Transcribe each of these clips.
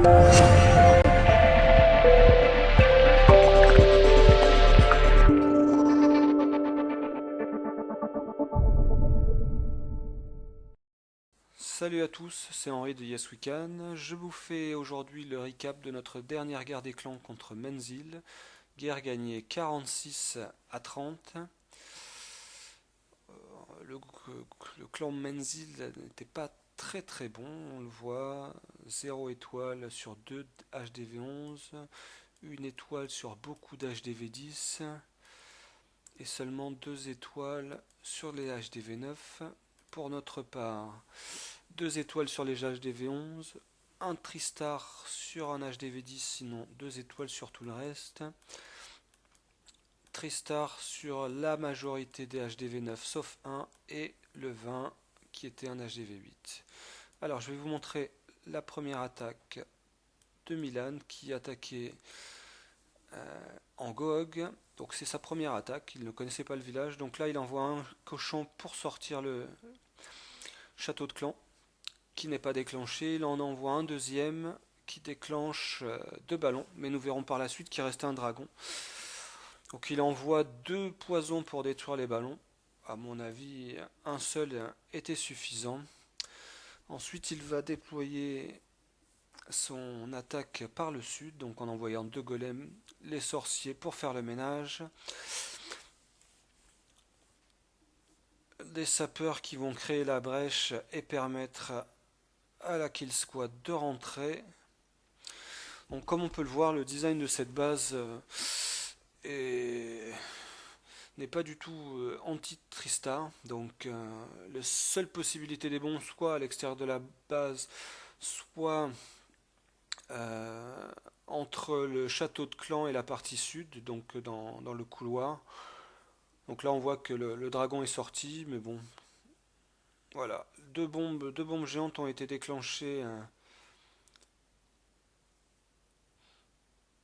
Salut à tous, c'est Henri de Yes We Can. Je vous fais aujourd'hui le recap de notre dernière guerre des clans contre Menzil. Guerre gagnée 46 à 30. Le, le clan Menzil n'était pas très bon, on le voit. 0 étoile sur 2 HDV11, une étoile sur beaucoup d'HDV10 et seulement 2 étoiles sur les HDV9. Pour notre part, 2 étoiles sur les HDV11, un Tristar sur un HDV10, sinon 2 étoiles sur tout le reste. Tristar sur la majorité des HDV9 sauf un et le 20 qui était un HDV8. Alors je vais vous montrer la première attaque de Milan qui attaquait en Goog. Donc c'est sa première attaque, il ne connaissait pas le village. Donc là il envoie un cochon pour sortir le château de clan qui n'est pas déclenché. Il en envoie un deuxième qui déclenche 2 ballons, mais nous verrons par la suite qu'il restait un dragon. Donc il envoie 2 poisons pour détruire les ballons. À mon avis, un seul était suffisant. Ensuite, il va déployer son attaque par le sud, donc en envoyant 2 golems, les sorciers pour faire le ménage. Des sapeurs qui vont créer la brèche et permettre à la kill squad de rentrer. Donc comme on peut le voir, le design de cette base n'est pas du tout anti-Tristar. Donc la seule possibilité des bons, soit à l'extérieur de la base, soit entre le château de clan et la partie sud, donc dans le couloir. Donc là on voit que le dragon est sorti, mais bon, voilà. Deux bombes géantes ont été déclenchées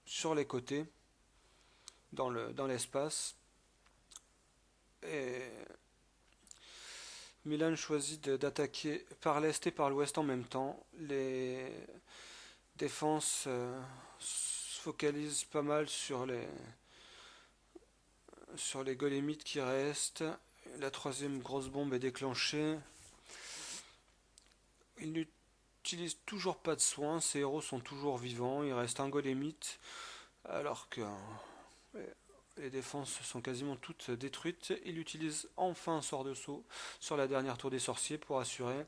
sur les côtés, dans l'espace. Et Milan choisit d'attaquer par l'est et par l'ouest en même temps. Les défenses se focalisent pas mal sur les golémites qui restent. La troisième grosse bombe est déclenchée. Il n'utilise toujours pas de soins, ses héros sont toujours vivants, il reste un golémite, alors que les défenses sont quasiment toutes détruites. Il utilise enfin un sort de saut sur la dernière tour des sorciers pour assurer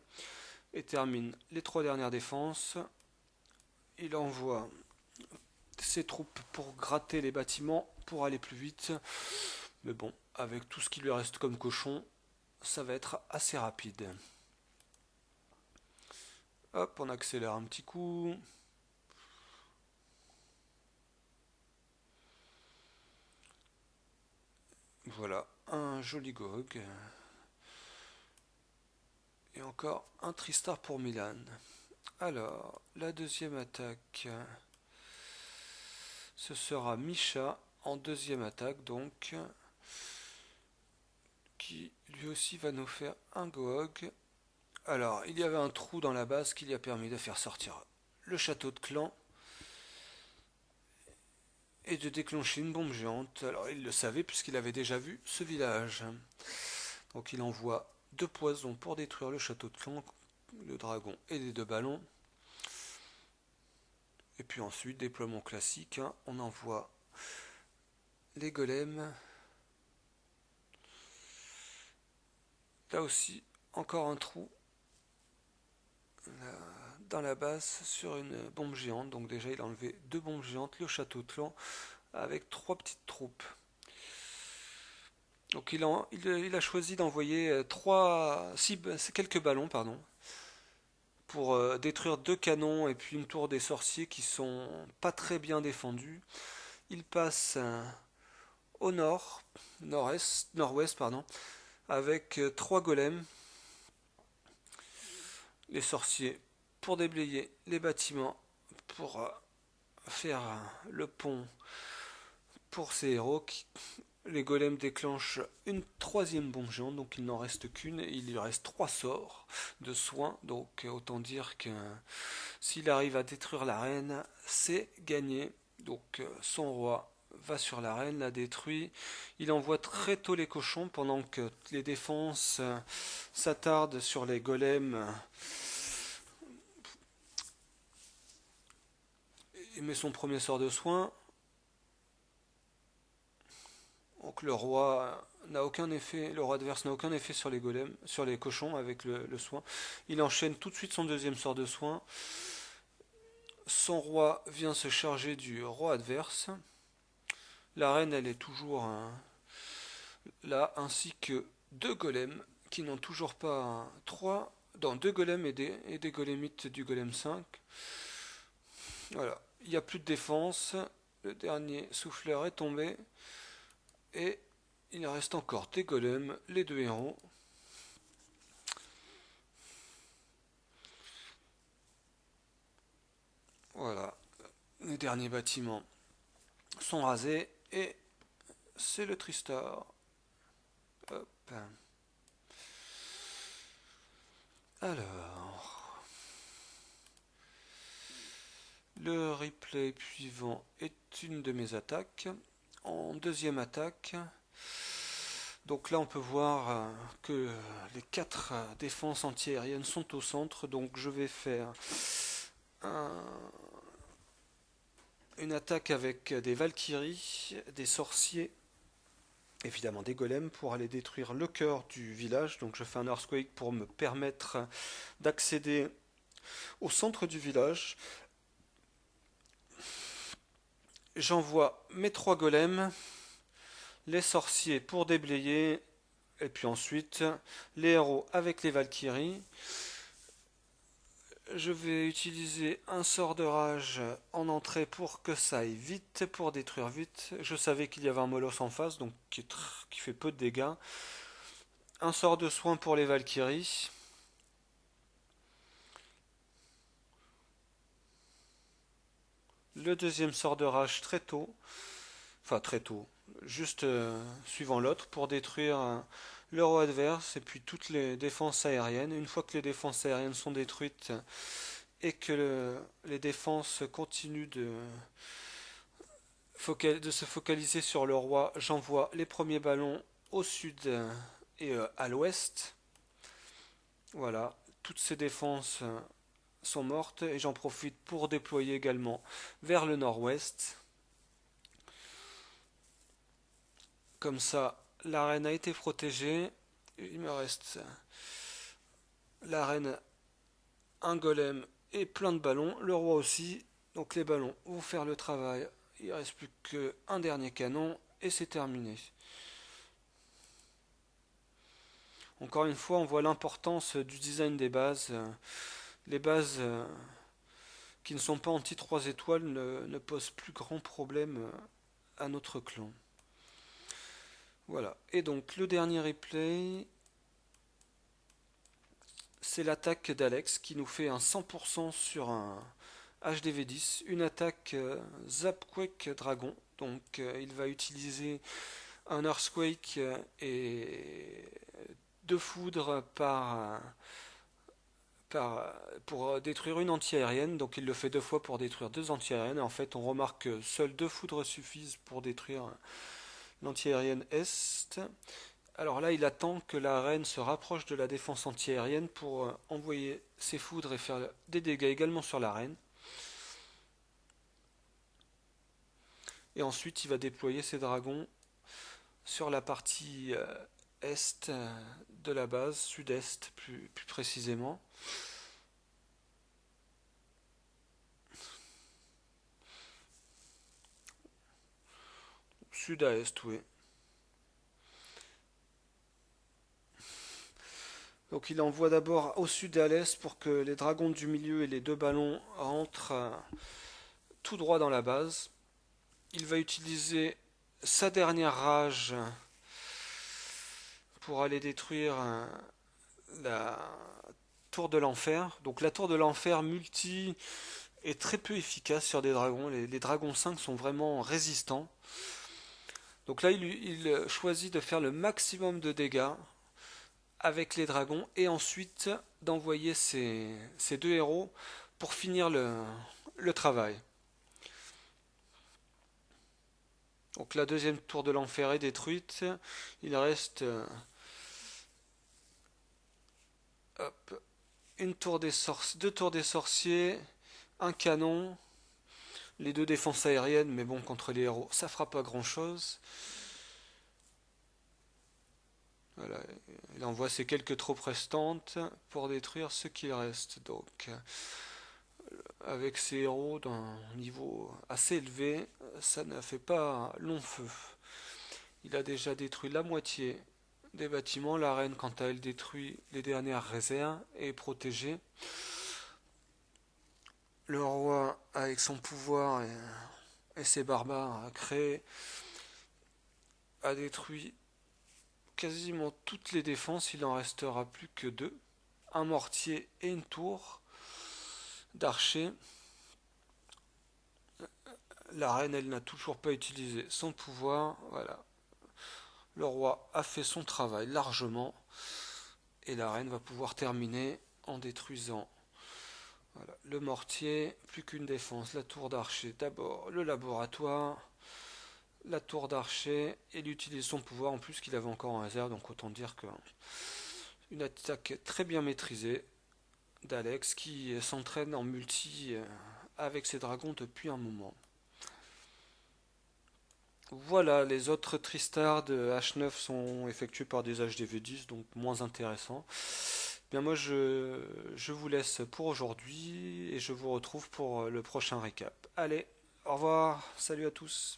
et termine les 3 dernières défenses. Il envoie ses troupes pour gratter les bâtiments pour aller plus vite. Mais bon, avec tout ce qui lui reste comme cochon, ça va être assez rapide. Hop, on accélère un petit coup. Voilà, un joli Gog. Et encore un Tristar pour Milan. Alors, la deuxième attaque, ce sera Misha en deuxième attaque, donc, qui lui aussi va nous faire un Gog. Alors, il y avait un trou dans la base qui lui a permis de faire sortir le château de clan et de déclencher une bombe géante. Alors, il le savait puisqu'il avait déjà vu ce village. Donc, il envoie 2 poisons pour détruire le château de clan, le dragon et les 2 ballons. Et puis ensuite, déploiement classique, hein, on envoie les golems. Là aussi, encore un trou dans la base sur une bombe géante. Donc déjà, il a enlevé 2 bombes géantes, le château de clan, avec 3 petites troupes. Donc il a choisi d'envoyer quelques ballons, pardon, pour détruire 2 canons et puis une tour des sorciers qui sont pas très bien défendus. Il passe au nord-ouest, pardon, avec 3 golems, les sorciers pour déblayer les bâtiments, pour faire le pont pour ses héros, les golems déclenchent une troisième bombe géante, donc il n'en reste qu'une, et il lui reste 3 sorts de soins, donc autant dire que s'il arrive à détruire la reine, c'est gagné. Donc son roi va sur la reine, la détruit, il envoie très tôt les cochons pendant que les défenses s'attardent sur les golems. Il met son premier sort de soin. Donc le roi n'a aucun effet, le roi adverse n'a aucun effet sur les golems, sur les cochons avec le soin. Il enchaîne tout de suite son deuxième sort de soin. Son roi vient se charger du roi adverse. La reine, elle est toujours là, ainsi que deux golems qui n'ont toujours pas trois, dans deux golems et des golémites du golem 5. Voilà, il n'y a plus de défense. Le dernier souffleur est tombé. Et il reste encore des golems, les deux héros. Voilà, les derniers bâtiments sont rasés et c'est le Tristar. Hop. Alors, le replay suivant est une de mes attaques. En deuxième attaque, donc là on peut voir que les 4 défenses antiaériennes sont au centre, donc je vais faire une attaque avec des Valkyries, des sorciers, évidemment des golems pour aller détruire le cœur du village. Donc je fais un Earthquake pour me permettre d'accéder au centre du village. J'envoie mes 3 golems, les sorciers pour déblayer, et puis ensuite les héros avec les Valkyries. Je vais utiliser un sort de rage en entrée pour que ça aille vite, pour détruire vite. Je savais qu'il y avait un molosse en face, donc qui fait peu de dégâts. Un sort de soin pour les Valkyries. Le deuxième sort de rage très tôt. Enfin très tôt. Juste suivant l'autre pour détruire le roi adverse et puis toutes les défenses aériennes. Une fois que les défenses aériennes sont détruites et que les défenses continuent de se focaliser sur le roi, j'envoie les premiers ballons au sud et à l'ouest. Voilà, toutes ces défenses sont mortes et j'en profite pour déployer également vers le nord-ouest. Comme ça, la reine a été protégée. Il me reste la reine, un golem et plein de ballons. Le roi aussi. Donc les ballons vont faire le travail. Il ne reste plus qu'un dernier canon et c'est terminé. Encore une fois, on voit l'importance du design des bases. Les bases qui ne sont pas anti 3 étoiles ne posent plus grand problème à notre clan. Voilà. Et donc le dernier replay, c'est l'attaque d'Alex qui nous fait un 100% sur un HDV10, une attaque Zapquake Dragon. Donc il va utiliser un Earthquake et 2 foudres pour détruire une anti-aérienne. Donc il le fait 2 fois pour détruire 2 anti-aériennes. Et en fait on remarque que seules 2 foudres suffisent pour détruire l'anti-aérienne Est. Alors là, il attend que la reine se rapproche de la défense antiaérienne pour envoyer ses foudres et faire des dégâts également sur la reine. Et ensuite, il va déployer ses dragons sur la partie est de la base, sud-est plus précisément. Sud à est, oui. Donc il envoie d'abord au sud et à l'est pour que les dragons du milieu et les 2 ballons rentrent tout droit dans la base. Il va utiliser sa dernière rage pour aller détruire la tour de l'enfer. Donc la tour de l'enfer multi est très peu efficace sur des dragons. Les dragons 5 sont vraiment résistants. Donc là, il choisit de faire le maximum de dégâts avec les dragons et ensuite d'envoyer ses deux héros pour finir le travail. Donc la deuxième tour de l'enfer est détruite. Il reste hop, deux tours des sorciers, un canon, les deux défenses aériennes, mais bon, contre les héros, ça fera pas grand chose. Voilà, il envoie ses quelques troupes restantes pour détruire ce qu'il reste. Donc, avec ses héros d'un niveau assez élevé, ça ne fait pas long feu. Il a déjà détruit la moitié des bâtiments. La reine, quant à elle, détruit les dernières réserves et est protégée. Le roi, avec son pouvoir et ses barbares, a détruit quasiment toutes les défenses. Il n'en restera plus que deux. Un mortier et une tour d'archer. La reine, elle n'a toujours pas utilisé son pouvoir. Voilà. Le roi a fait son travail largement. Et la reine va pouvoir terminer en détruisant voilà, le mortier. Plus qu'une défense. La tour d'archer d'abord. Le laboratoire. La tour d'archer. Et il utilise son pouvoir en plus qu'il avait encore en réserve. Donc autant dire que une attaque très bien maîtrisée d'Alex qui s'entraîne en multi avec ses dragons depuis un moment. Voilà, les autres Tristards de H9 sont effectués par des HDV10, donc moins intéressants. Bien moi je vous laisse pour aujourd'hui et je vous retrouve pour le prochain récap. Allez, au revoir, salut à tous.